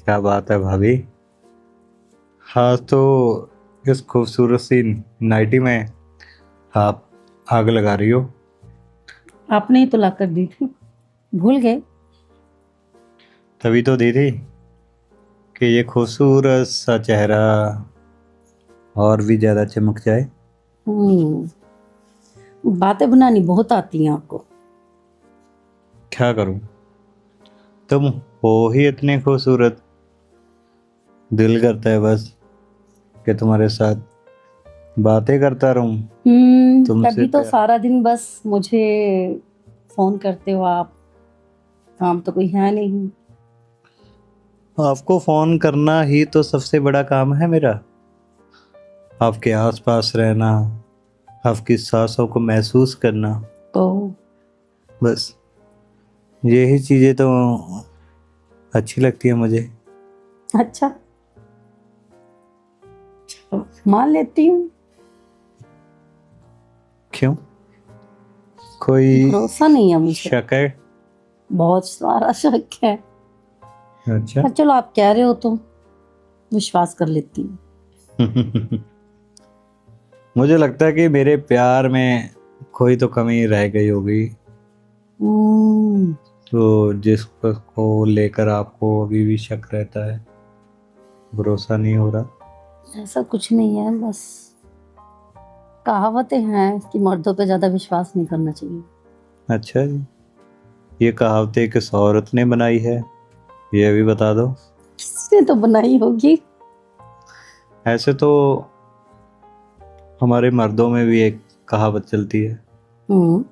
क्या बात है भाभी। हाँ तो इस खूबसूरत सी नाइटी में आप आग लगा रही हो। आपने ही तो ला कर दी थी, भूल गए? तभी तो दी थी कि ये खूबसूरत सा चेहरा और भी ज्यादा चमक जाए। बातें बनानी बहुत आती हैं आपको। क्या करूं, तुम हो ही इतने खूबसूरत, दिल करता है बस कि तुम्हारे साथ बातें करता रहूं, तुमसे तभी तो प्यार। सारा दिन बस मुझे फोन करते हो आप। काम तो कोई है नहीं। आपको फोन करना ही तो सबसे बड़ा काम है मेरा, आपके आसपास रहना, आपकी सांसों को महसूस करना, तो बस यही चीजें तो अच्छी लगती है मुझे। अच्छा, चलो, मान लेती हूँ। क्यों, कोई भरोसा नहीं है मुझे, शक है? बहुत सारा शक है। अच्छा। पर चलो, आप कह रहे हो तो विश्वास कर लेती हूँ। मुझे लगता है कि मेरे प्यार में कोई तो कमी रह गई होगी, हम्म, तो जिसको लेकर आपको अभी भी शक रहता है, भरोसा नहीं हो रहा। ऐसा कुछ नहीं है, बस कहावतें हैं कि मर्दों पे ज्यादा विश्वास नहीं करना चाहिए। अच्छा जी, ये कहावतें किस औरत ने बनाई है, ये भी बता दो। किसने तो बनाई होगी। ऐसे तो हमारे मर्दों में भी एक कहावत चलती है, हम्म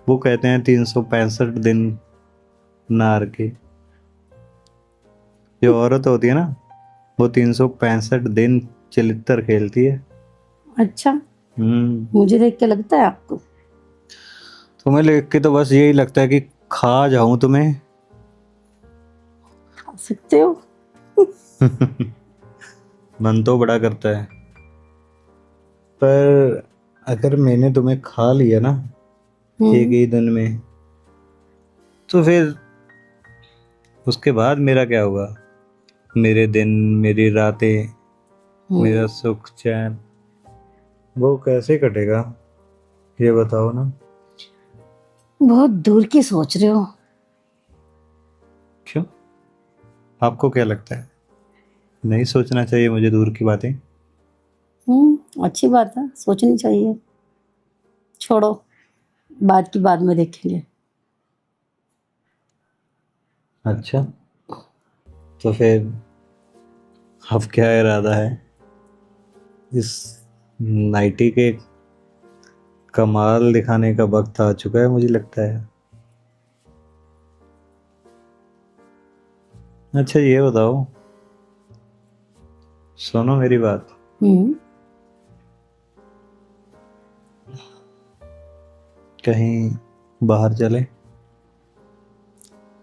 वो कहते हैं 365 दिन नार के। जो औरत होती है ना, वो 365 दिन चलित्र खेलती है। अच्छा, हम्म। मुझे देख के लगता है आपको? तुम्हें देख के तो बस यही लगता है कि खा जाऊं तुम्हें। खा सकते हो। मन तो बड़ा करता है, पर अगर मैंने तुम्हें खा लिया ना एक हम्म ही दिन में, तो फिर उसके बाद मेरा क्या होगा? मेरे दिन, मेरी रातें, मेरा हम्म सुख चैन, वो कैसे कटेगा, ये बताओ ना। बहुत दूर की सोच रहे हो। क्यों, आपको क्या लगता है नहीं सोचना चाहिए मुझे दूर की बातें? अच्छी बात है, सोचनी चाहिए। छोड़ो, बात की बाद में देखेंगे। अच्छा, तो फिर अब क्या इरादा है? इस नाइटी के कमाल दिखाने का वक्त आ चुका है मुझे लगता है। अच्छा ये बताओ, सुनो मेरी बात। हम्म कहीं बाहर चले?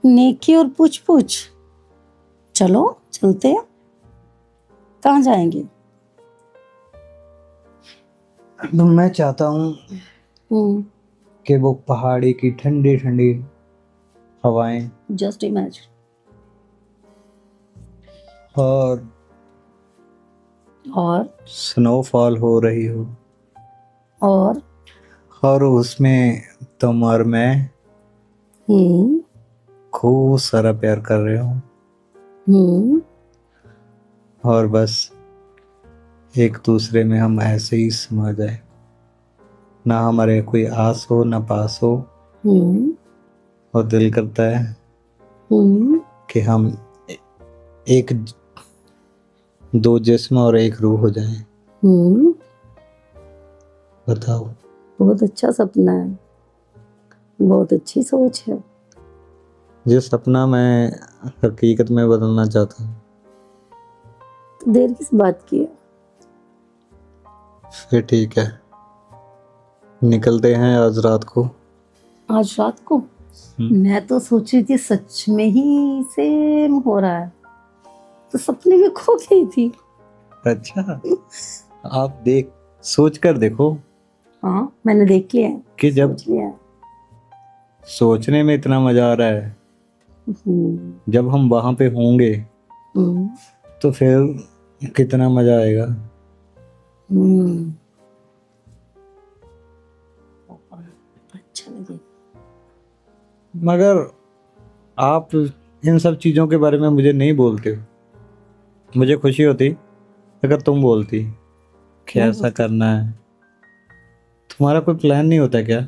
नेकी और पूछ पूछ। चलो, चलते हैं। कहाँ जाएंगे? तो मैं चाहता हूँ हम्म कि वो पहाड़ी की ठंडी ठंडी हवाएं जस्ट इमेजिन। और और स्नोफॉल हो रही हो, और और उसमें तुम और मैं हम्म खूब सारा प्यार कर रहे हो, हम्म और बस एक दूसरे में हम ऐसे ही समा जाए, ना हमारे कोई आस हो ना पास हो, हम्म और दिल करता है हम्म कि हम एक, दो जिस्म और एक रूह हो जाएं। हम्म बताओ। बहुत अच्छा सपना है, बहुत अच्छी सोच है। ये सपना मैं हकीकत में बदलना चाहता हूँ। तो देर किस बात की है? फिर ठीक है, निकलते हैं आज रात को। आज रात को? मैं तो सोच रही थी सच में ही सेम हो रहा है, तो सपने में खो गई थी। अच्छा, आप देख, सोच कर देखो हाँ, मैंने देख लिया है, कि जब सोच लिया है। सोचने में इतना मजा आ रहा है, हम्म जब हम वहां पे होंगे हम्म, तो फिर कितना मजा आएगा। हम्म, अच्छा लगे। मगर आप इन सब चीज़ों के बारे में मुझे नहीं बोलते हो। मुझे खुशी होती अगर तुम बोलती कि मैं ऐसा बोलती, करना है। तुम्हारा कोई प्लान नहीं होता क्या?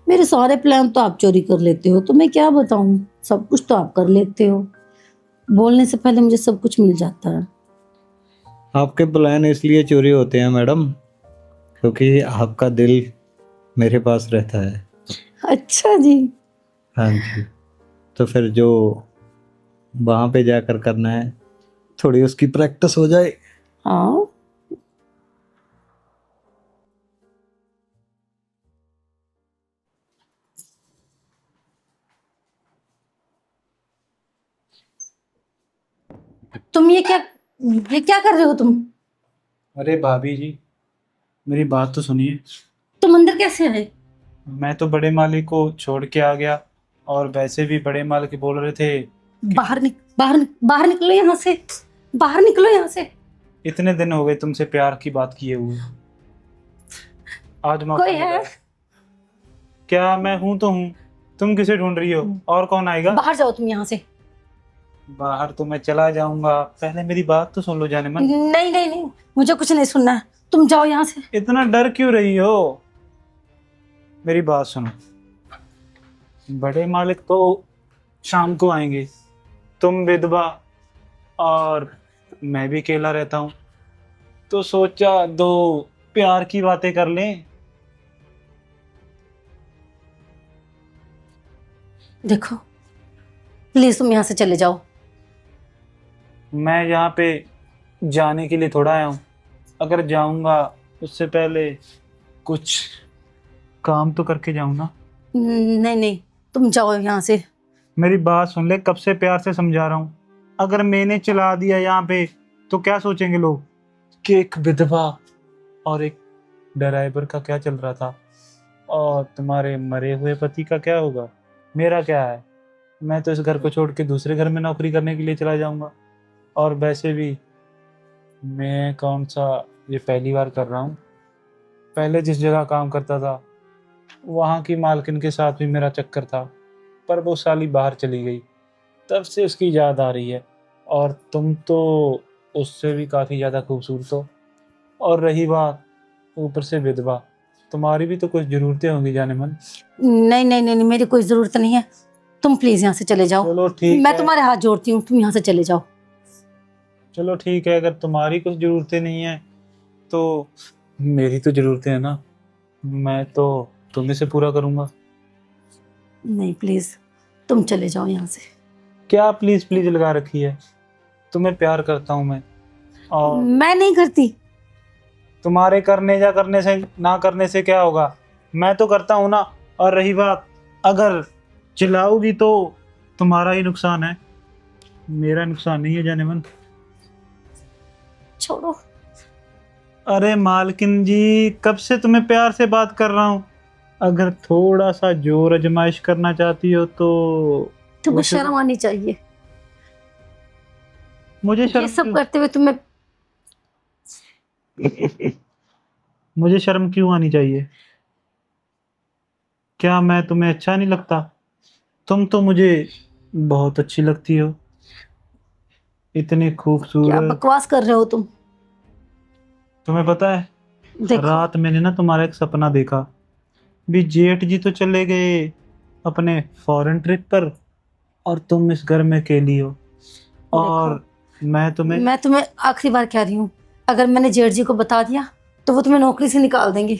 मेरे सारे प्लान तो आप चोरी कर लेते हो, तो मैं क्या बताऊं, सब कुछ तो आप कर लेते हो। बोलने से पहले मुझे सब कुछ मिल जाता है। आपके प्लान इसलिए चोरी होते हैं मैडम, क्योंकि आपका दिल मेरे पास रहता है। अच्छा जी। हाँ जी। तो फिर जो वहाँ पे जाकर करना है, थोड़ी उसकी प्रैक्टिस हो जाए। हाँ, तुम ये क्या कर रहे हो तुम? अरे भाभी जी, मेरी बात तो सुनिए। तुम अंदर कैसे आए? मैं तो बड़े मालिक को छोड़ के आ गया, और वैसे भी बड़े मालिक बोल रहे थे बाहर निकलो यहाँ से, बाहर निकलो यहाँ से। इतने दिन हो गए तुमसे प्यार की बात किए हुए, आज मौका कोई मिला है? है। क्या मैं हूं तो हूं, तुम किसे ढूंढ रही हो? और कौन आएगा? बाहर जाओ तुम यहाँ से। बाहर तो मैं चला जाऊंगा, पहले मेरी बात तो सुन लो जाने मन। नहीं नहीं नहीं, मुझे कुछ नहीं सुनना है, तुम जाओ यहाँ से। इतना डर क्यों रही हो? मेरी बात सुनो। बड़े मालिक तो शाम को आएंगे, तुम विधवा और मैं भी अकेला रहता हूँ, तो सोचा दो प्यार की बातें कर लें। देखो, प्लीज तुम यहाँ से चले जाओ। मैं यहाँ पे जाने के लिए थोड़ा आया हूँ, अगर जाऊंगा उससे पहले कुछ काम तो करके जाऊँ ना। नहीं नहीं, तुम जाओ यहाँ से। मेरी बात सुन ले, कब से प्यार से समझा रहा हूँ। अगर मैंने चला दिया यहाँ पे तो क्या सोचेंगे लोग कि एक विधवा और एक ड्राइवर का क्या चल रहा था, और तुम्हारे मरे हुए पति का क्या होगा, मेरा क्या है। मैं तो इस घर को छोड़ के दूसरे घर में नौकरी करने के लिए चला जाऊंगा, और वैसे भी मैं कौन सा ये पहली बार कर रहा हूँ। पहले जिस जगह काम करता था वहाँ की मालकिन के साथ भी मेरा चक्कर था, पर वो साली बाहर चली गई, तब से उसकी याद आ रही है। और तुम तो उससे भी काफ़ी ज़्यादा खूबसूरत हो, और रही बात ऊपर से विधवा, तुम्हारी भी तो कुछ ज़रूरतें होंगी जाने मन। नहीं नहीं नहीं नहीं, मेरी कोई जरूरत नहीं है, तुम प्लीज यहाँ से चले जाओ। चलो ठीक मैं है, तुम्हारे हाथ जोड़ती हूँ, तुम यहाँ से चले जाओ। चलो ठीक है, अगर तुम्हारी कुछ ज़रूरतें नहीं है तो मेरी तो ज़रूरतें हैं ना, मैं तो तुम्हें से पूरा करूँगा। नहीं प्लीज, तुम चले जाओ यहाँ से। क्या प्लीज़ प्लीज़ लगा रखी है? तुम्हें प्यार करता हूँ मैं, और मैं नहीं करती। तुम्हारे करने या करने से ना करने से क्या होगा, मैं तो करता हूँ ना। और रही बात, अगर चिल्लाओगी तो तुम्हारा ही नुकसान है, मेरा नुकसान नहीं है जाने मन। छोड़ो। अरे मालकिन जी, कब से तुम्हें प्यार से बात कर रहा हूँ, अगर थोड़ा सा जोर आजमाइश करना चाहती हो तो तुम्हें वो शर्म आनी चाहिए, मुझे ये शर्म सब करते हुए तुम्हें। मुझे शर्म क्यों आनी चाहिए? क्या मैं तुम्हें अच्छा नहीं लगता? तुम तो मुझे बहुत अच्छी लगती हो, इतनी क्या खूबसूरत। बकवास कर रहे हो तुम? तुम्हें पता है, देखो, रात मैंने ना तुम्हारा एक सपना देखा, भी जेठ जी तो चले गए अपने फॉरेन ट्रिप पर, और तुम इस घर में अकेली हो, और मैं तुम्हें मैं तुम्हें आखिरी बार कह रही हूँ, अगर मैंने जेठ जी को बता दिया तो वो तुम्हें नौकरी से निकाल देंगे।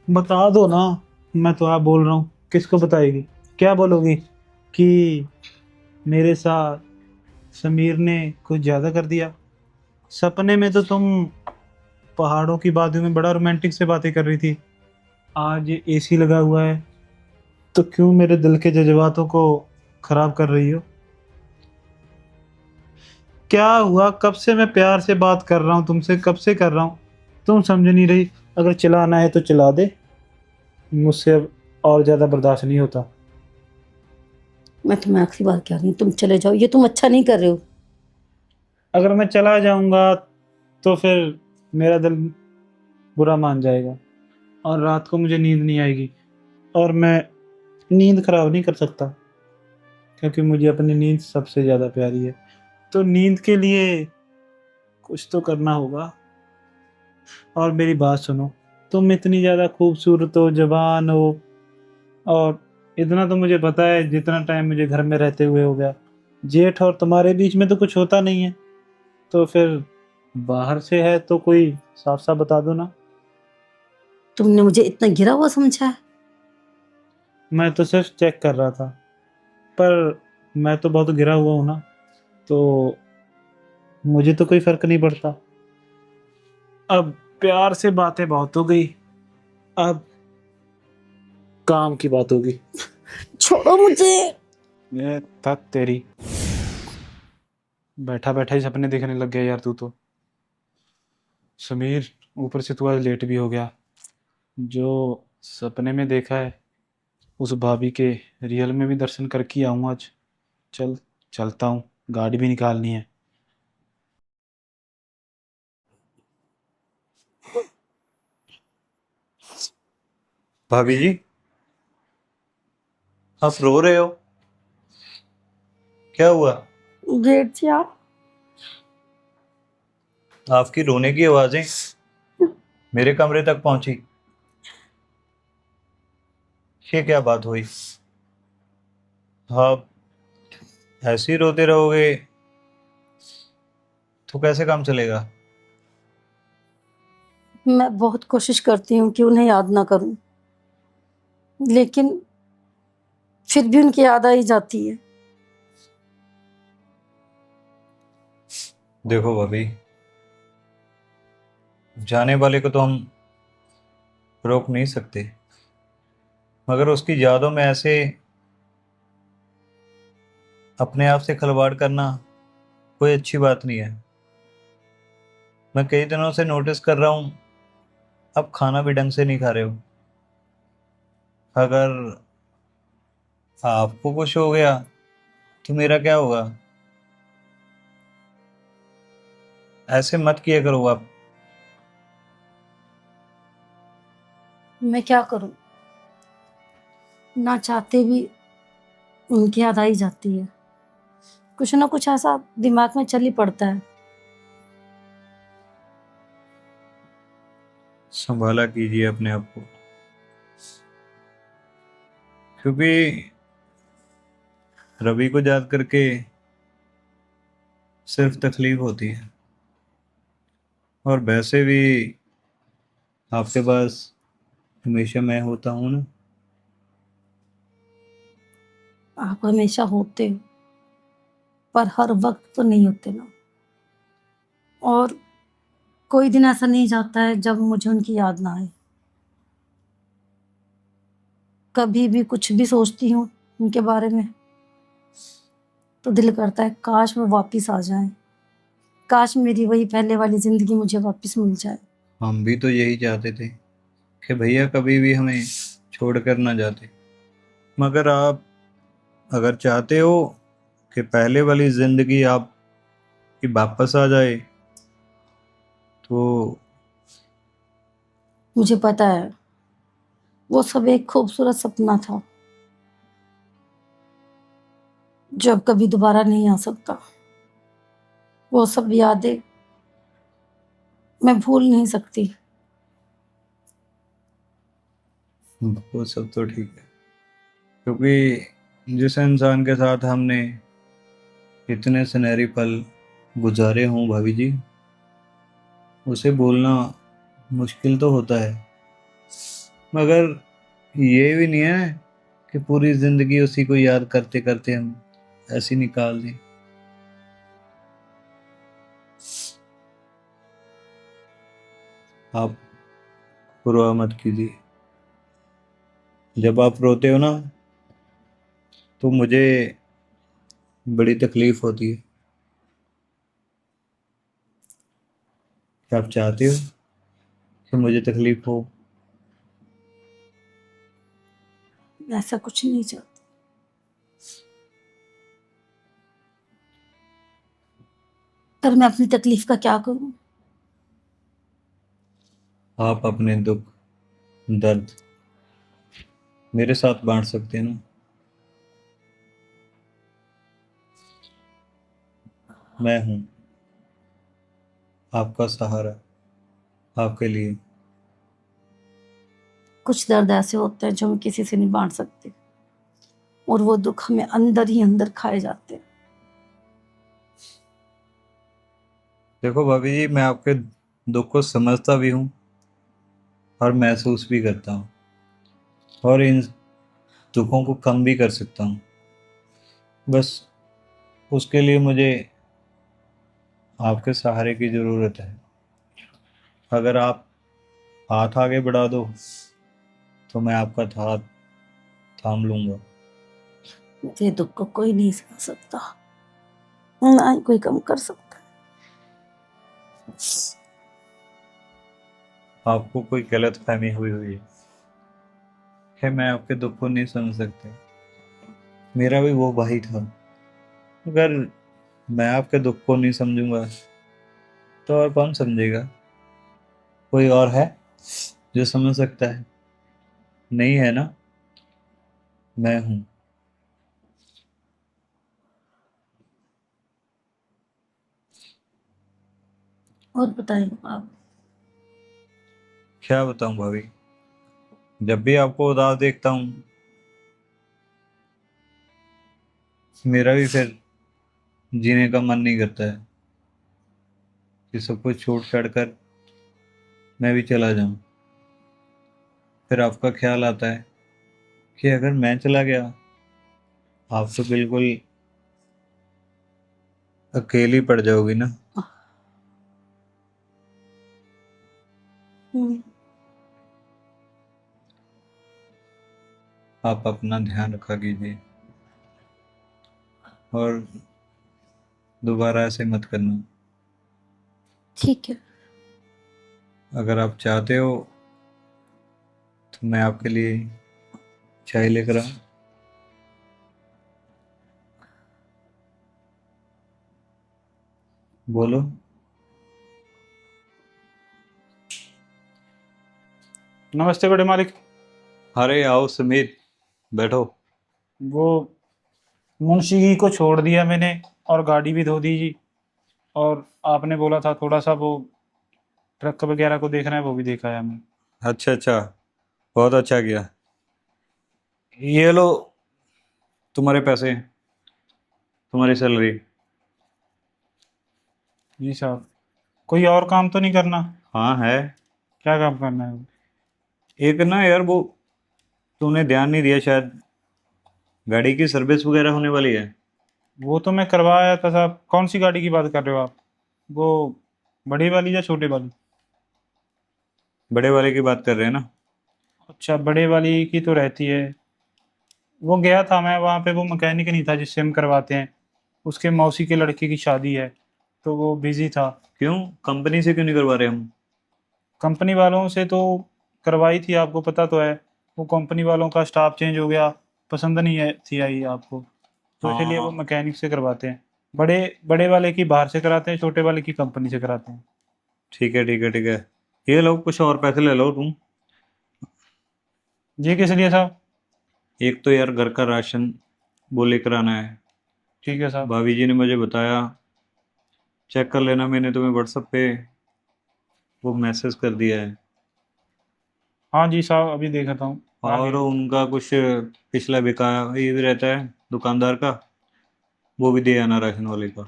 बता दो ना। मैं तो आप बोल रहा हूँ, किसको बताएगी? क्या बोलोगी कि मेरे साथ समीर ने कुछ ज़्यादा कर दिया? सपने में तो तुम पहाड़ों की वादियों में बड़ा रोमांटिक से बातें कर रही थी, आज ये एसी लगा हुआ है, तो क्यों मेरे दिल के जज्बातों को खराब कर रही हो? क्या हुआ? कब से मैं प्यार से बात कर रहा हूँ तुमसे, कब से कर रहा हूँ, तुम समझ नहीं रही। अगर चलाना है तो चला दे, मुझसे अब और ज़्यादा बर्दाश्त नहीं होता। मैं तुम्हें आखिरी बार कह रही हूँ, तुम चले जाओ, ये तुम अच्छा नहीं कर रहे हो। अगर मैं चला जाऊंगा तो फिर मेरा दिल बुरा मान जाएगा और रात को मुझे नींद नहीं आएगी, और मैं नींद खराब नहीं कर सकता क्योंकि मुझे अपनी नींद सबसे ज़्यादा प्यारी है। तो नींद के लिए कुछ तो करना होगा। और मेरी बात सुनो, तुम इतनी ज़्यादा खूबसूरत हो, जवान हो, और इतना तो मुझे पता है जितना टाइम मुझे घर में रहते हुए हो गया, जेठ और तुम्हारे बीच में तो कुछ होता नहीं है, तो फिर बाहर से है तो कोई साफ साफ बता दो ना। तुमने मुझे इतना गिरा हुआ समझा है? मैं तो सिर्फ चेक कर रहा था, पर मैं तो बहुत गिरा हुआ हूँ ना, तो मुझे तो कोई फर्क नहीं पड़ता। अब प्यार से बातें बहुत हो गई, अब काम की बात होगी। छोड़ो मुझे। ये तक तेरी, बैठा बैठा ही सपने देखने लग गया यार तू तो। समीर, ऊपर से तू आज लेट भी हो गया। जो सपने में देखा है उस भाभी के रियल में भी दर्शन करके ही आऊँ आज। चल, चलता हूँ, गाड़ी भी निकालनी है। भाभी जी, आप रो रहे हो? क्या हुआ? जेठ जी आप? आपकी रोने की आवाजें मेरे कमरे तक पहुंची। ये क्या बात हुई? आप ऐसे ही रोते रहोगे तो कैसे काम चलेगा? मैं बहुत कोशिश करती हूँ कि उन्हें याद ना करूं, लेकिन फिर भी उनकी याद आ ही जाती है। देखो भाभी, जाने वाले को तो हम रोक नहीं सकते, मगर उसकी यादों में ऐसे अपने आप से खिलवाड़ करना कोई अच्छी बात नहीं है। मैं कई दिनों से नोटिस कर रहा हूँ, आप खाना भी ढंग से नहीं खा रहे हो। अगर आपको कुछ हो गया तो मेरा क्या होगा? ऐसे मत किया करो आप। मैं क्या करूं, ना चाहते भी उनकी याद आ ही जाती है। कुछ ना कुछ ऐसा दिमाग में चल ही पड़ता है। संभाला कीजिए अपने आप को, क्योंकि रवि को याद करके सिर्फ तकलीफ होती है। और वैसे भी आपके पास हमेशा मैं होता हूँ ना। आप हमेशा होते हो, पर हर वक्त तो नहीं होते ना। और कोई दिन ऐसा नहीं जाता है जब मुझे उनकी याद ना आए। कभी भी कुछ भी सोचती हूँ उनके बारे में तो दिल करता है काश वो वापस आ जाए, काश मेरी वही पहले वाली जिंदगी मुझे वापस मिल जाए। हम भी तो यही चाहते थे कि भैया कभी भी हमें छोड़कर ना जाते, मगर आप अगर चाहते हो कि पहले वाली जिंदगी आपकी वापस आ जाए तो मुझे पता है वो सब एक खूबसूरत सपना था जो अब कभी दोबारा नहीं आ सकता। वो सब यादें मैं भूल नहीं सकती। वो सब तो ठीक है, क्योंकि जिस इंसान के साथ हमने इतने सुनहरे पल गुजारे हों भाभी जी, उसे बोलना मुश्किल तो होता है, मगर ये भी नहीं है कि पूरी जिंदगी उसी को याद करते करते हम ऐसी निकाल दें। आप परवाह मत कीजिए। जब आप रोते हो ना तो मुझे बड़ी तकलीफ होती है। क्या आप चाहते हो कि मुझे तकलीफ हो? ऐसा कुछ नहीं चाहती। पर मैं अपनी तकलीफ का क्या करूं? आप अपने दुख दर्द मेरे साथ बांट सकते हैं ना। मैं हूं आपका सहारा आपके लिए। कुछ दर्द ऐसे होते हैं जो हम किसी से नहीं बांट सकते, और वो दुख हमें अंदर ही अंदर खाए जाते हैं। देखो भाभी जी, मैं आपके दुख को समझता भी हूँ और महसूस भी करता हूँ, और इन दुखों को कम भी कर सकता हूँ। बस उसके लिए मुझे आपके सहारे की ज़रूरत है। अगर आप हाथ आगे बढ़ा दो तो मैं आपका हाथ थाम लूंगा। ये दुख को कोई नहीं समझ सकता, ना ही कोई कम कर सकता। आपको कोई गलत फहमी हुई हुई है कि मैं आपके दुख को नहीं समझ सकता। मेरा भी वो भाई था। अगर मैं आपके दुख को नहीं समझूंगा तो और कौन समझेगा? कोई और है जो समझ सकता है? नहीं है ना। मैं हूं। और बताइए आप। क्या बताऊं भाभी, जब भी आपको उदास देखता हूं मेरा भी फिर जीने का मन नहीं करता है कि सब कुछ छोड़ छाड़ कर मैं भी चला जाऊं। फिर आपका ख्याल आता है कि अगर मैं चला गया आप तो बिल्कुल अकेली पड़ जाओगी ना। हम्म, आप अपना ध्यान रखा कीजिए और दोबारा ऐसे मत करना। ठीक है। अगर आप चाहते हो तो मैं आपके लिए चाय लेकर आऊं। बोलो। नमस्ते बड़े मालिक। अरे आओ समीर, बैठो। वो मुंशी जी को छोड़ दिया मैंने, और गाड़ी भी धो दी जी। और आपने बोला था थोड़ा सा वो ट्रक वगैरह को देखना है, वो भी देखा है हमने। अच्छा अच्छा, बहुत अच्छा किया। ये लो तुम्हारे पैसे, तुम्हारी सैलरी। जी साहब। कोई और काम तो नहीं करना? हाँ है। क्या काम करना है? एक ना यार, वो तूने ध्यान नहीं दिया शायद, गाड़ी की सर्विस वगैरह होने वाली है। वो तो मैं करवाया था साहब। कौन सी गाड़ी की बात कर रहे हो आप? वो बड़ी वाली या छोटे वाली? बड़े वाले की बात कर रहे हैं ना। अच्छा, बड़े वाली की तो रहती है। वो गया था मैं वहाँ पे, वो मैकेनिक नहीं था जिससे हम करवाते हैं। उसके मौसी के लड़के की शादी है, तो वो बिजी था। क्यों, कंपनी से क्यों नहीं करवा रहे हम? कंपनी वालों से तो करवाई थी, आपको पता तो है। वो कंपनी वालों का स्टाफ चेंज हो गया, पसंद नहीं थी आई आपको, तो इसलिए वो हाँ मैकेनिक से करवाते हैं। बड़े बड़े वाले की बाहर से कराते हैं, छोटे वाले की कंपनी से कराते हैं। ठीक है ठीक है ठीक है। ये लो कुछ और पैसे ले लो तुम। जी किस लिए साहब? एक तो यार घर का राशन वो लेकर आना है। ठीक है साहब। भाभी जी ने मुझे बताया, चेक कर लेना, मैंने तुम्हें व्हाट्सएप पे वो मैसेज कर दिया है। हाँ जी साहब, अभी देखता हूँ आ और गया। उनका कुछ पिछला बिकाया ये भी रहता है दुकानदार का, वो भी दे आना राशन वाले का।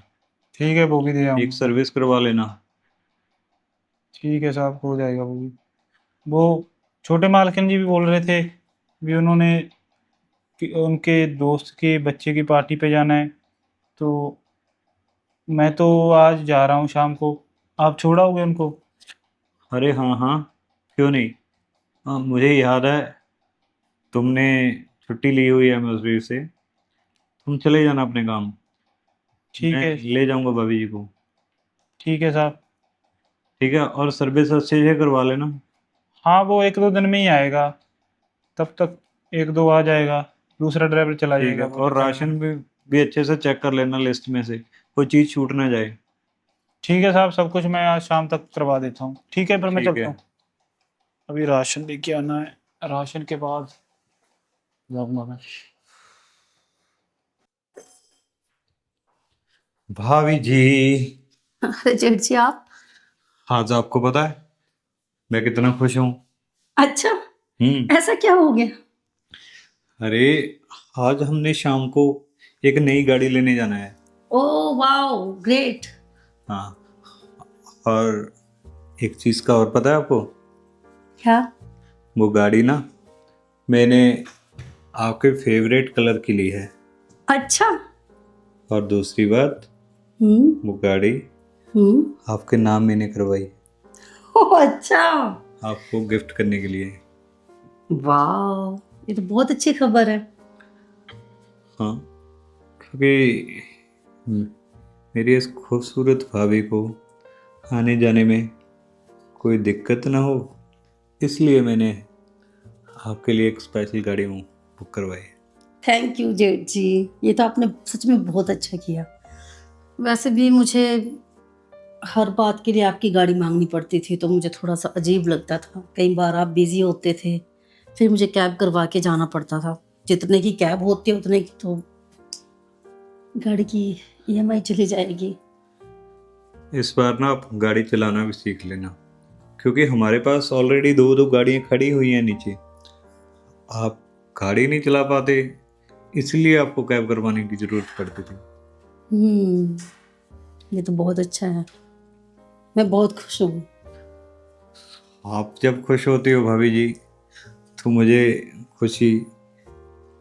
ठीक है, वो भी दे एक आऊँगा। सर्विस करवा लेना। ठीक है साहब, हो जाएगा वो भी। वो छोटे मालकिन जी भी बोल रहे थे भी, उन्होंने कि उनके दोस्त के बच्चे की पार्टी पे जाना है, तो मैं तो आज जा रहा हूँ शाम को। आप छोड़ाओगे उनको? अरे हाँ हाँ, क्यों नहीं। हाँ, मुझे याद है तुमने छुट्टी ली हुई है मजदूरी से, तुम चले जाना अपने काम। ठीक मैं है। ले जाऊंगा भाभी जी को। ठीक है साहब। ठीक है, और सर्विस अच्छे से करवा लेना। हाँ, वो एक दो दिन में ही आएगा, तब तक एक दो आ जाएगा। दूसरा ड्राइवर चला ठीक जाएगा, है, वो और लेकर आएगा। राशन भी अच्छे से चेक कर लेना, लिस्ट में से कोई चीज़ छूट ना जाए। ठीक है साहब, सब कुछ मैं आज शाम तक करवा देता हूँ। ठीक है, पर मैं ठीक चलता है। हूँ। अभी राशन लेके आना है, राशन के बाद जाऊंगा मैं। भाभी जी, अरे जेठ जी आप। आज आपको पता है मैं कितना खुश हूँ। अच्छा, हम्म। ऐसा क्या हो गया? अरे, आज हमने शाम को एक नई गाड़ी लेने जाना है। Oh wow, great. हाँ, और एक चीज का और पता है आपको? क्या? वो गाड़ी ना मैंने आपके फेवरेट कलर की ली है। अच्छा। और दूसरी बात, हम्म। वो गाड़ी हम्म। आपके नाम मैंने करवाई, ओह अच्छा। आपको गिफ्ट करने के लिए। वाह, ये तो बहुत अच्छी खबर है। हाँ, क्योंकि मेरी इस खूबसूरत भाभी को आने जाने में कोई दिक्कत ना हो, इसलिए मैंने आपके लिए एक स्पेशल गाड़ी बुक करवाई है। थैंक यू जेठ जी, ये तो आपने सच में बहुत अच्छा किया। वैसे भी मुझे हर बात के लिए आपकी गाड़ी मांगनी पड़ती थी, तो मुझे थोड़ा सा अजीब लगता था। कई बार आप बिजी होते थे, फिर मुझे कैब करवा के जाना पड़ता था। जितने की कैब होती है उतने की तो गाड़ी की ईएमआई चली जाएगी। इस बार ना आप गाड़ी चलाना भी सीख लेना, क्योंकि हमारे पास ऑलरेडी दो दो गाड़ियाँ खड़ी हुई हैं नीचे। आप गाड़ी नहीं चला पाते, इसलिए आपको कैब करवाने की जरूरत पड़ती थी। ये तो बहुत अच्छा है, मैं बहुत खुश हूँ। आप जब खुश होती हो भाभी जी, तो मुझे खुशी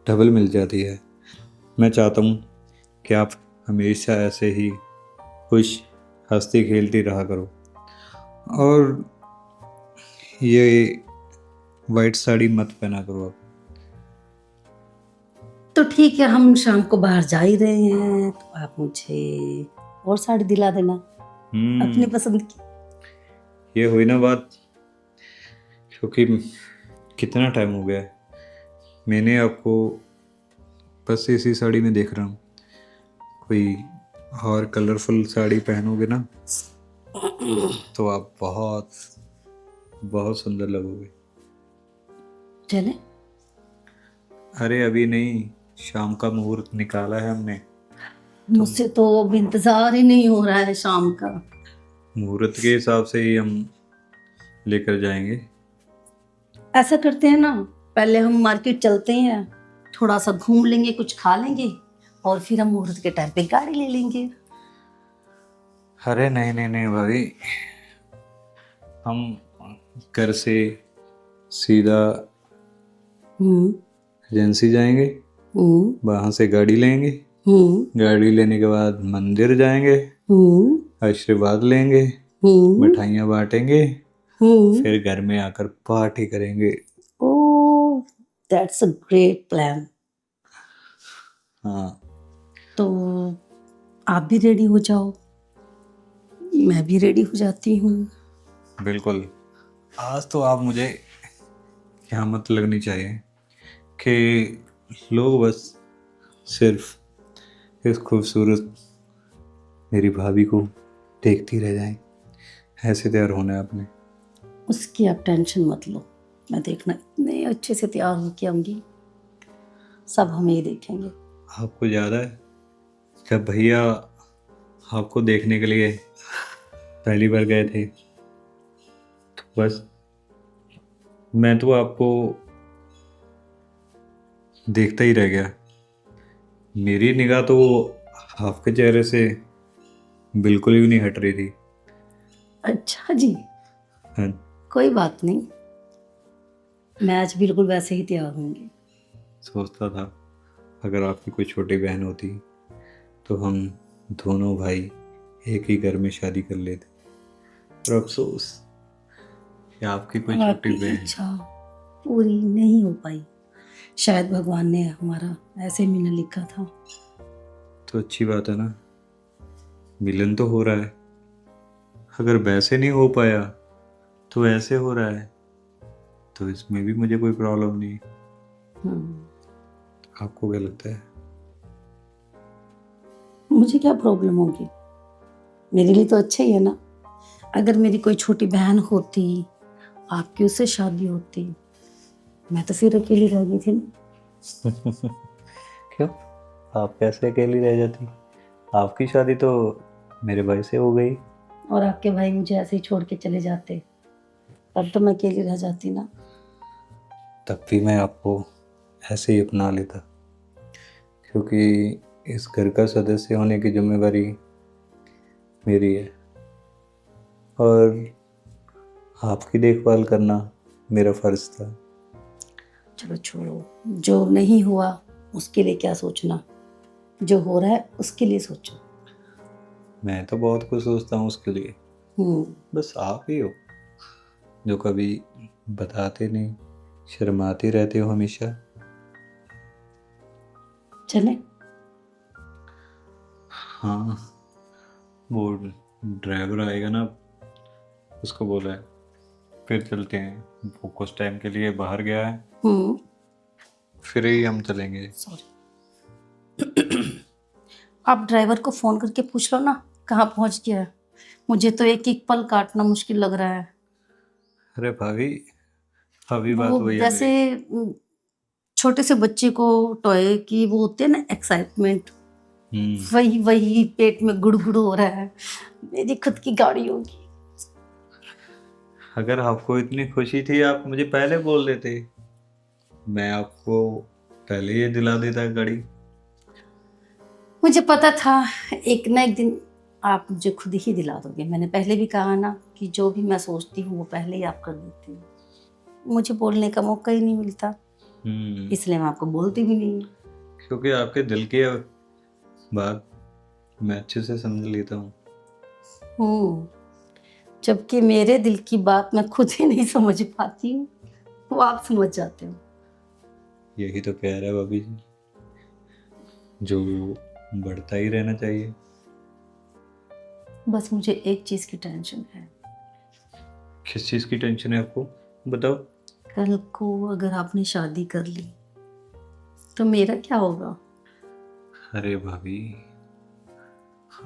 डबल मिल जाती है। मैं चाहता हूँ कि आप हमेशा ऐसे ही खुश हंसती खेलती रहा करो। और ये वाइट साड़ी मत पहना करो आप। तो ठीक है, हम शाम को बाहर जा ही रहे हैं, तो आप मुझे और साड़ी दिला देना अपनी पसंद की। ये हुई ना बात, क्योंकि कितना टाइम हो गया है मैंने आपको बस इसी साड़ी में देख रहा हूँ। कोई और कलरफुल साड़ी पहनोगे ना तो आप बहुत बहुत सुंदर लगोगे। चले? अरे अभी नहीं, शाम का मुहूर्त निकाला है हमने। मुझसे तो अब इंतजार ही नहीं हो रहा है शाम का। मुहूर्त के हिसाब से ही हम लेकर जाएंगे। ऐसा करते हैं ना, पहले हम मार्केट चलते हैं, थोड़ा सा घूम लेंगे, कुछ खा लेंगे, और फिर हम मुहूर्त के टाइम पे गाड़ी ले लेंगे। अरे नहीं नहीं नहीं भाभी, हम घर से सीधा हम्म। एजेंसी जाएंगे, हम्म। वहाँ से गाड़ी लेंगे, हम्म। गाड़ी लेने के बाद मंदिर जाएंगे, हम्म। आशीर्वाद लेंगे, हम्म। मिठाइयाँ बांटेंगे, हम्म। फिर घर में आकर पार्टी करेंगे। ओह, दैट्स अ ग्रेट प्लान। हाँ, तो आप भी रेडी हो जाओ, मैं भी रेडी हो जाती हूँ। बिल्कुल। आज तो आप मुझे क़यामत लगनी चाहिए कि लोग बस सिर्फ इस खूबसूरत मेरी भाभी को देखती रह जाएं। ऐसे तैयार होना है आपने। उसकी आप टेंशन मत लो, मैं देखना इतने अच्छे से तैयार होके आऊंगी, सब हमें ही देखेंगे। आपको याद है जब भैया आपको देखने के लिए पहली बार गए थे, तो बस मैं तो आपको देखता ही रह गया। मेरी निगाह तो आपके चेहरे से बिल्कुल भी नहीं हट रही थी। अच्छा जी, हाँ, कोई बात नहीं, मैं आज बिल्कुल वैसे ही तैयार होंगी। सोचता था अगर आपकी कोई छोटी बहन होती तो हम दोनों भाई एक ही घर में शादी कर लेते, पर अफसोस कि आपकी कोई छोटी आपकी बहन। इच्छा पूरी नहीं हो पाई, शायद भगवान ने हमारा ऐसे मिलने लिखा था। तो अच्छी बात है ना, मिलन तो हो रहा है। अगर वैसे नहीं हो पाया तो ऐसे हो रहा है, तो इसमें भी मुझे कोई प्रॉब्लम नहीं। हम्म, आपको क्या लगता है? मुझे क्या प्रॉब्लम होगी? मेरे लिए तो अच्छा ही है ना। अगर मेरी कोई छोटी बहन होती, आपकी उससे शादी होती, मैं तो फिर अकेली रह गई थी ना। क्यों? आप कैसे अकेली रह जाती? आपकी शादी तो मेरे भाई से हो गई। और आपके भाई मुझे ऐसे ही छोड़ के चले जाते, तब तो मैं अकेली रह जाती ना। तब भी मैं आपको ऐसे ही अपना लेता, क्योंकि इस घर का सदस्य होने की जिम्मेवारी मेरी है और आपकी देखभाल करना मेरा फर्ज था। चलो छोड़ो, जो नहीं हुआ उसके लिए क्या सोचना, जो हो रहा है उसके लिए सोचो। मैं तो बहुत कुछ सोचता हूँ उसके लिए, बस आप ही हो जो कभी बताते नहीं, शर्माती रहते हो हमेशा। चले? हाँ, वो ड्राइवर आएगा ना, उसको बोला है, फिर चलते हैं। वो कुछ टाइम के लिए बाहर गया है, फिर ही हम चलेंगे। सॉरी। आप ड्राइवर को फोन करके पूछ लो ना कहाँ पहुंच गया है। मुझे तो एक एक पल काटना मुश्किल लग रहा है। अरे भाभी, अभी बात वो हुई है जैसे मेरी। छोटे से बच्चे को टॉय की वो होती है ना एक्साइटमेंट, हम्म। वही वही पेट में गुड़गुड़ हो रहा है। मेरी खुद की गाड़ी होगी। अगर आपको इतनी खुशी थी आप मुझे पहले बोल देते, मैं आपको पहले ये दिला देता गाड़ी। मुझे पता था एक ना एक दिन आप मुझे खुद ही दिला दोगे। मैंने पहले भी कहा ना कि जो भी मैं सोचती हूँ वो पहले ही आप कर देते हो। मुझे बोलने का मौका ही नहीं मिलता, इसलिए मैं आपको बोलती भी नहीं। क्योंकि आपके दिल की बात मैं अच्छे से समझ लेता हूँ। हूँ, जबकि मेरे दिल की बात मैं खुद ही नहीं समझ पाती हूँ, वो आप समझ जाते हो। यही तो प्यार है भाभी जी, जो बढ़ता ही रहना चाहिए। बस मुझे एक चीज की टेंशन है। किस चीज़ की टेंशन है आपको, बताओ। कल को अगर आपने शादी कर ली तो मेरा क्या होगा? अरे भाभी,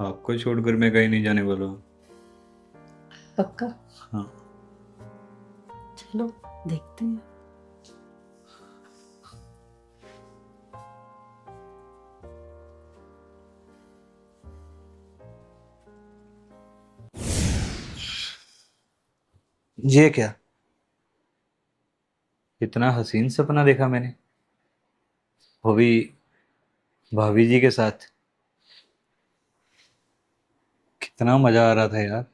आपको छोड़कर मैं कहीं नहीं जाने वाला हूँ। पक्का? हाँ। चलो देखते हैं। ये क्या, इतना हसीन सपना देखा मैंने, वो भी भाभी जी के साथ। कितना मजा आ रहा था यार,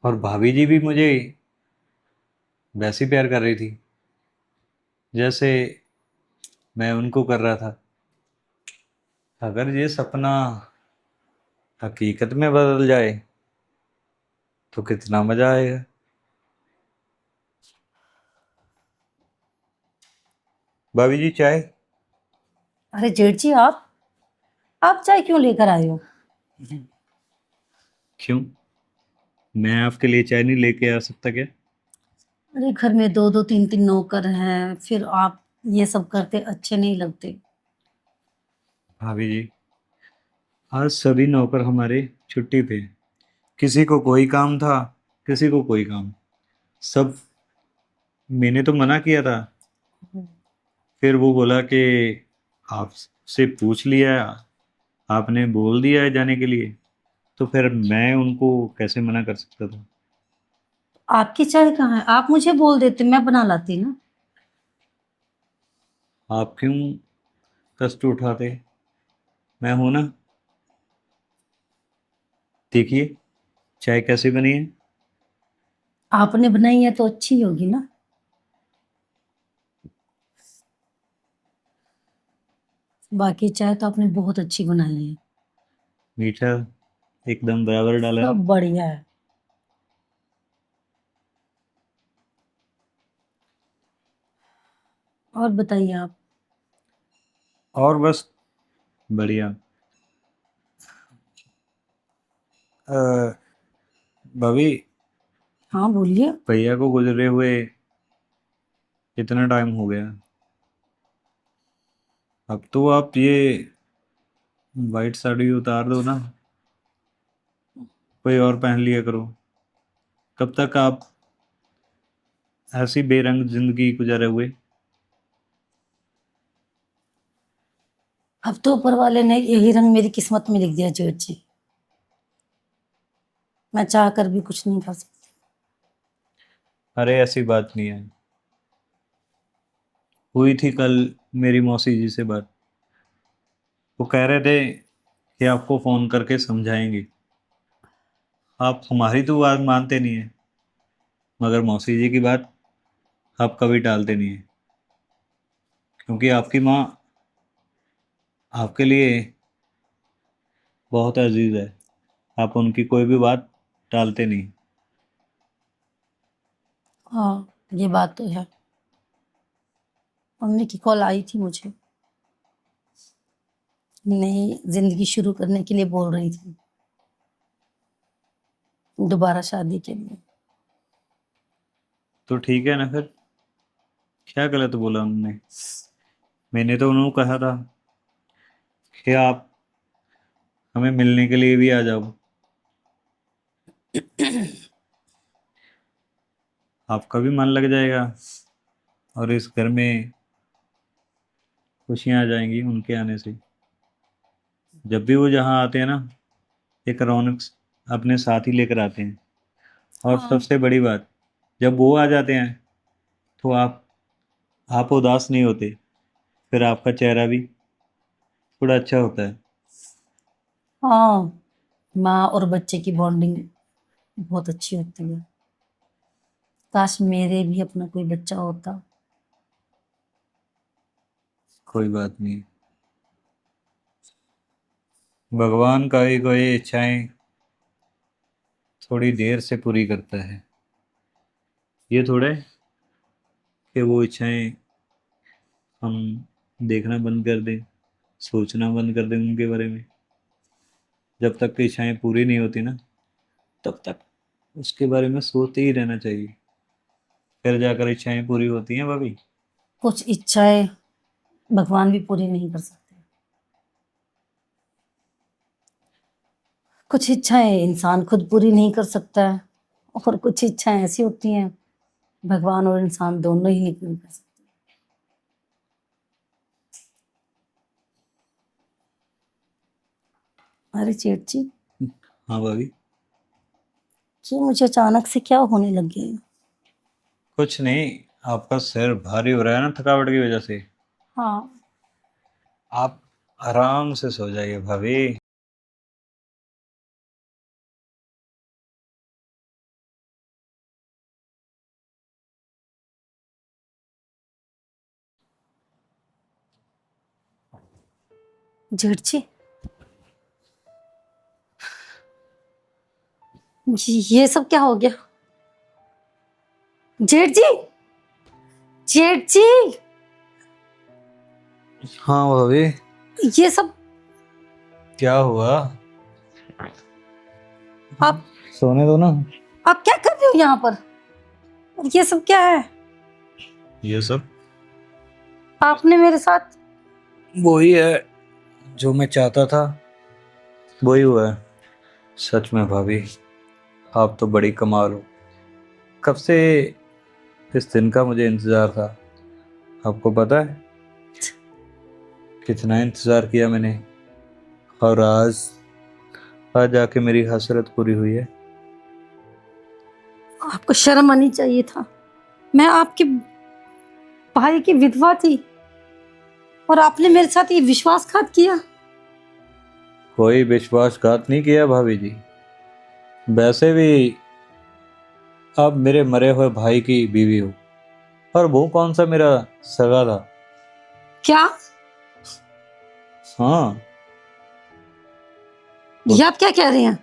और भाभी जी भी मुझे वैसे ही प्यार कर रही थी जैसे मैं उनको कर रहा था। अगर ये सपना हकीकत में बदल जाए तो कितना मजा आएगा। भाभी जी, चाय। अरे जेठ जी, आप चाय क्यों लेकर आए हो? क्यों, मैं आपके लिए चाय नहीं लेके आ सकता क्या? अरे घर में दो दो तीन तीन नौकर हैं, फिर आप ये सब करते अच्छे नहीं लगते। भाभी जी, आज सभी नौकर हमारे छुट्टी पे हैं। किसी को कोई काम था, किसी को कोई काम। सब, मैंने तो मना किया था, फिर वो बोला कि आपसे पूछ लिया, आपने बोल दिया है जाने के लिए, तो फिर मैं उनको कैसे मना कर सकता था। आपकी चाय कहाँ है? आप मुझे बोल देते, मैं बना लाती ना। आप क्यों कष्ट उठाते, मैं हूं ना। देखिए चाय कैसी बनी है। आपने बनाई है तो अच्छी होगी ना। बाकी चाय तो आपने बहुत अच्छी बनाई है। मीठा एकदम बराबर डाला है ना। सब बढ़िया है। और बताइए आप। और बस बढ़िया। अ, भाभी, हाँ बोलिए। भैया को गुजरे हुए कितना टाइम हो गया। अब तो आप ये वाइट साड़ी उतार दो ना, कोई और पहन लिया करो। कब तक आप ऐसी बेरंग जिंदगी गुजारे हुए? अब तो ऊपर वाले ने यही रंग मेरी किस्मत में लिख दिया जेठ जी। मैं चाह कर भी कुछ नहीं कर सकती। अरे ऐसी बात नहीं है। हुई थी कल मेरी मौसी जी से बात। वो कह रहे थे कि आपको फोन करके समझाएंगे। आप हमारी तो बात मानते नहीं है, मगर मौसी जी की बात आप कभी टालते नहीं है, क्योंकि आपकी माँ आपके लिए बहुत अजीज है। आप उनकी कोई भी बात टालते नहीं। हाँ, ये बात तो है। मम्मी की कॉल आई थी मुझे, नई जिंदगी शुरू करने के लिए बोल रही थी, दोबारा शादी के लिए। तो ठीक है ना फिर, क्या गलत बोला उन्होंने? मैंने तो उन्होंने कहा था कि आप हमें मिलने के लिए भी आ जाओ। आपका भी मन लग जाएगा और इस घर में खुशियां आ जाएंगी उनके आने से। जब भी वो जहाँ आते हैं ना, एक रौनक अपने साथ ही लेकर आते हैं। और हाँ। सबसे बड़ी बात, जब वो आ जाते हैं तो आप उदास नहीं होते, फिर आपका चेहरा भी थोड़ा अच्छा होता है। हाँ, माँ और बच्चे की बॉन्डिंग बहुत अच्छी होती है। काश मेरे भी अपना कोई बच्चा होता। कोई बात नहीं, भगवान का ही कोई इच्छाएं थोड़ी देर से पूरी करता है। ये थोड़े कि वो इच्छाएं हम देखना बंद कर दें, सोचना बंद कर दें उनके बारे में। जब तक की इच्छाएं पूरी नहीं होती ना, तब तक उसके बारे में सोचते ही रहना चाहिए। फिर जाकर इच्छाएं पूरी होती हैं भाभी। कुछ इच्छाएं भगवान भी पूरी नहीं कर सकते। कुछ इच्छाएं इंसान खुद पूरी नहीं कर सकता है, और कुछ इच्छाएं ऐसी होती हैं भगवान और इंसान दोनों ही नहीं पूरी कर सकते। अरे जेठ जी, हाँ भाभी। ये मुझे अचानक से क्या होने लग गया है? कुछ नहीं, आपका सिर भारी हो रहा है ना थकावट की वजह से। हाँ। आप आराम से सो जाइए भाभी। जेठ जी, ये सब क्या हो गया? जेठ जी, जेठ जी, हाँ भाभी। ये सब क्या हुआ? आप सोने दो ना। आप क्या कर रहे हो यहाँ पर? और ये सब क्या है? ये सब आपने मेरे साथ वही है जो मैं चाहता था, वही हुआ है। सच में भाभी, आप तो बड़ी कमाल हो। कब से इस दिन का मुझे इंतजार था, आपको पता है? कितना इंतजार किया मैंने, और आज आज आके मेरी हसरत पूरी हुई है। आपको शर्म आनी चाहिए था। मैं आपके भाई की विधवा थी और आपने मेरे साथ ये विश्वासघात किया। कोई विश्वासघात नहीं किया भाभी जी। वैसे भी आप मेरे मरे हुए भाई की बीवी हो, और वो कौन सा मेरा सगा था? क्या? हाँ, ये आप क्या कह रहे हैं?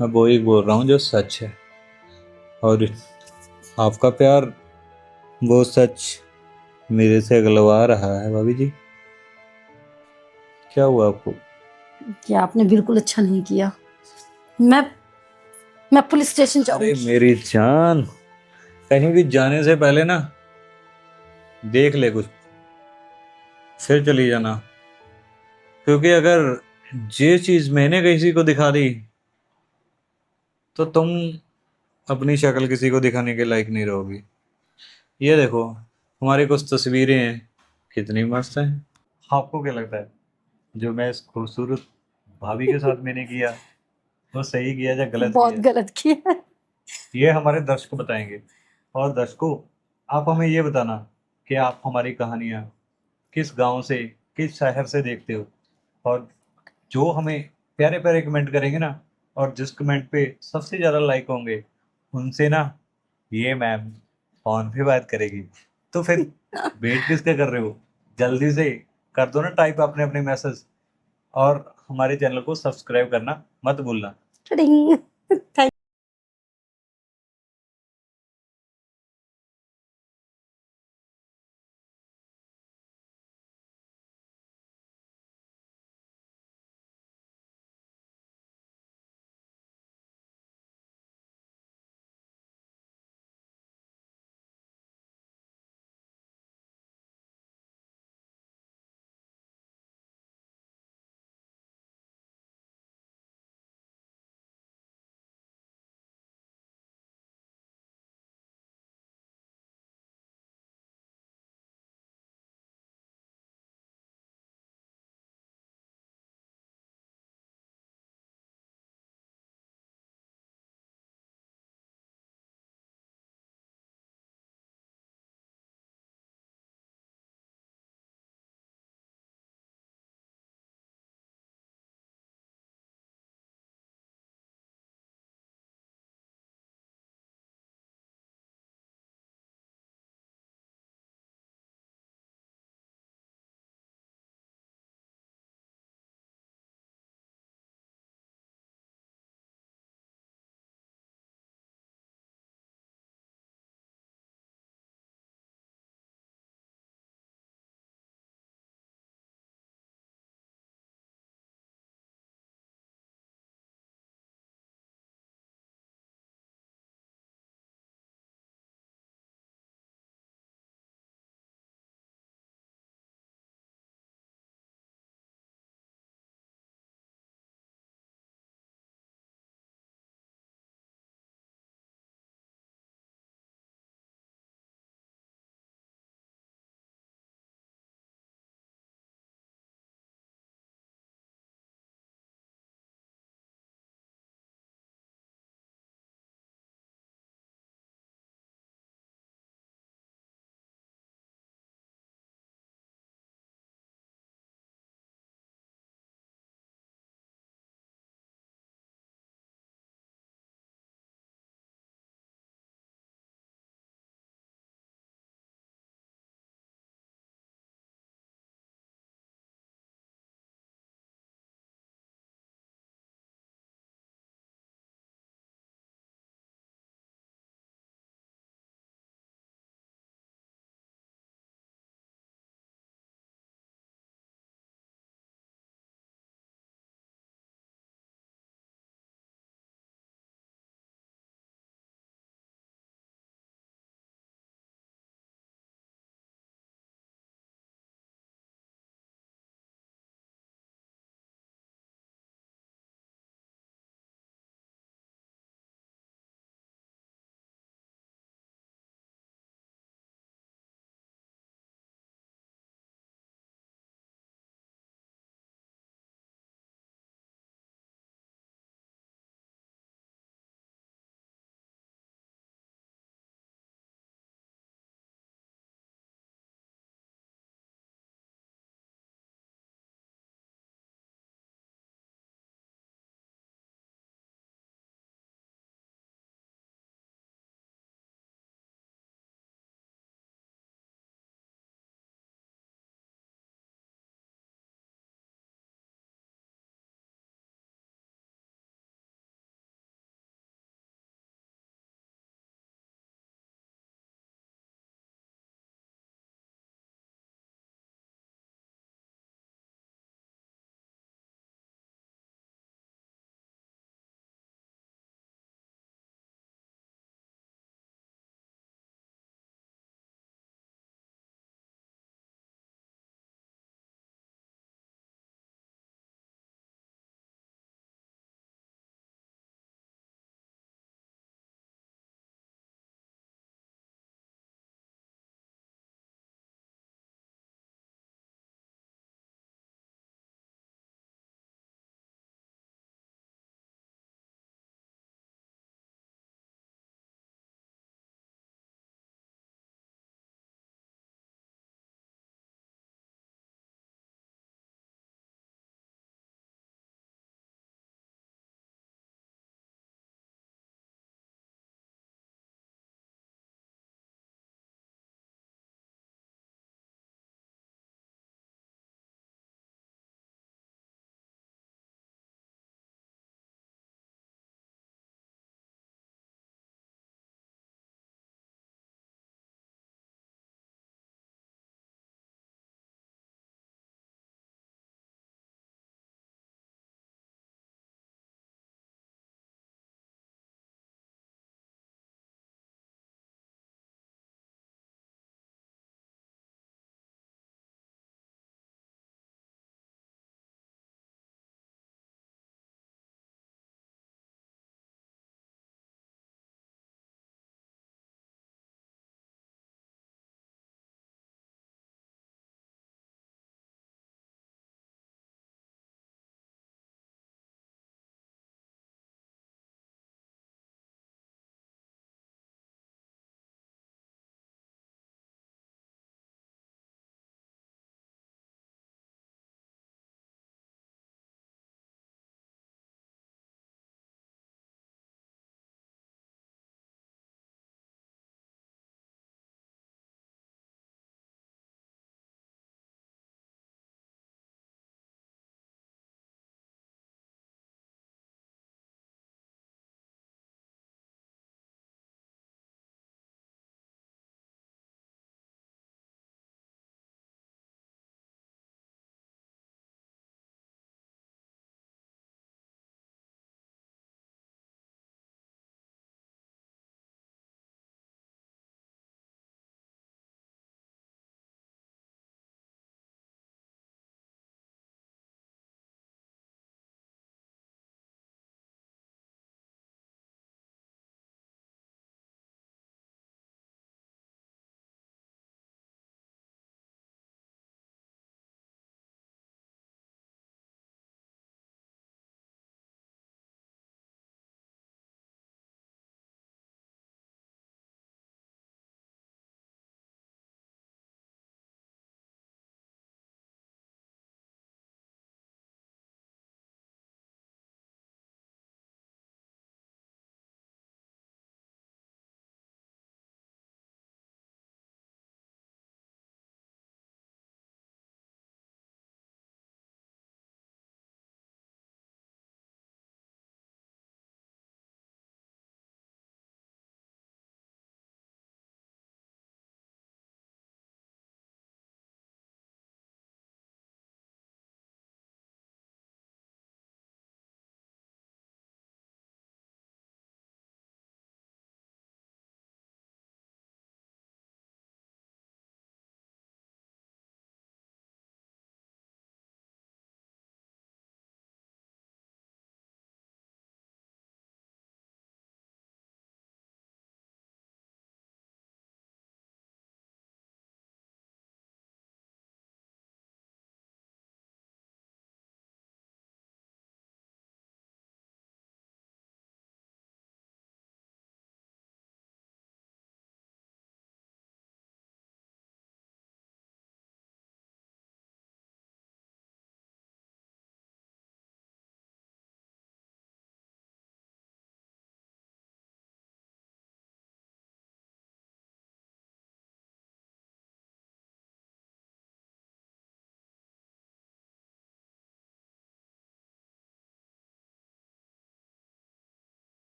मैं वही बोल रहा हूँ जो सच है। और आपका प्यार, वो सच मेरे से अगलवा रहा है भाभी जी। क्या हुआ आपको? कि आपने बिल्कुल अच्छा नहीं किया। मैं मैं पुलिस स्टेशन अरे जाऊंगी। मेरी जान, कहीं भी जाने से पहले ना देख ले कुछ, फिर चली जाना। क्योंकि अगर ये चीज मैंने किसी को दिखा दी तो तुम अपनी शक्ल किसी को दिखाने के लायक नहीं रहोगी। ये देखो, हमारी कुछ तस्वीरें हैं, कितनी मस्त हैं। आपको क्या लगता है जो मैं इस खूबसूरत भाभी के साथ मैंने किया वो सही किया या गलत बहुत किया? गलत किया है। ये हमारे दर्शक बताएंगे। और दर्शकों, आप हमें ये बताना कि आप हमारी कहानियाँ किस गांव से, किस शहर से देखते हो। और जो हमें प्यारे प्यारे कमेंट करेंगे ना, और जिस कमेंट पे सबसे ज़्यादा लाइक होंगे, उनसे ना ये मैम फ़ोन पे बात करेगी। तो फिर वेट किसका कर रहे हो? जल्दी से कर दो ना टाइप अपने अपने मैसेज, और हमारे चैनल को सब्सक्राइब करना मत भूलना। टिडिंग।